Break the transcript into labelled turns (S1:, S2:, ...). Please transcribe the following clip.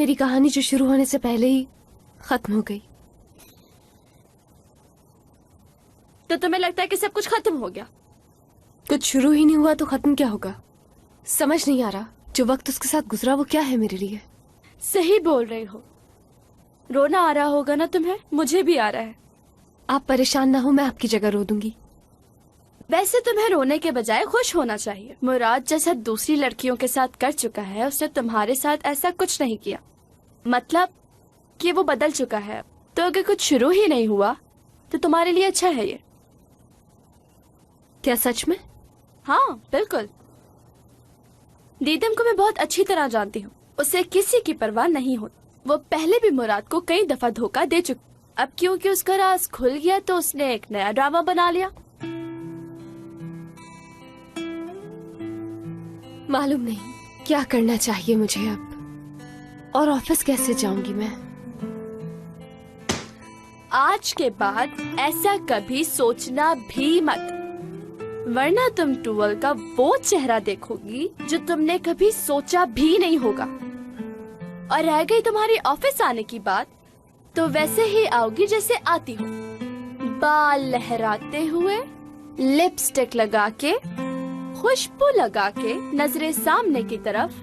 S1: میری کہانی جو شروع ہونے سے پہلے ہی ختم ہو گئی.
S2: تو تمہیں لگتا ہے کہ سب کچھ ختم ہو گیا؟
S1: کچھ شروع ہی نہیں ہوا تو ختم کیا ہوگا؟ سمجھ نہیں آ رہا. جو وقت اس کے ساتھ گزرا وہ کیا ہے میرے لیے.
S2: صحیح بول رہی ہو. رونا آ رہا ہوگا نا تمہیں؟ مجھے بھی آ رہا ہے.
S1: آپ پریشان نہ ہو, میں آپ کی جگہ رو دوں گی.
S2: ویسے تمہیں رونے کے بجائے خوش ہونا چاہیے. مراد جیسا دوسری لڑکیوں کے ساتھ کر چکا ہے, اس نے تمہارے ساتھ ایسا کچھ نہیں کیا. مطلب کہ وہ بدل چکا ہے. تو اگر کچھ شروع ہی نہیں ہوا تو تمہارے لیے اچھا ہے یہ.
S1: کیا سچ میں؟
S2: ہاں بالکل. دیدم کو میں بہت اچھی طرح جانتی ہوں. اسے کسی کی پرواہ نہیں ہوتی. وہ پہلے بھی مراد کو کئی دفعہ دھوکہ دے چکی. اب کیونکہ اس کا راز کھل گیا تو اس نے ایک نیا ڈرامہ بنا لیا.
S1: معلوم نہیں کیا کرنا چاہیے مجھے اب, اور آفس کیسے جاؤں گی میں.
S2: آج کے بعد ایسا کبھی سوچنا بھی مت, ورنہ تم ٹوئل کا وہ چہرہ دیکھو گی جو تم نے کبھی سوچا بھی نہیں ہوگا. اور رہ گئی تمہاری آفس آنے کی بات, تو ویسے ہی آؤ گی جیسے آتی ہو. بال لہراتے ہوئے, لپسٹک لگا کے, خوشبو لگا کے, نظریں سامنے کی طرف,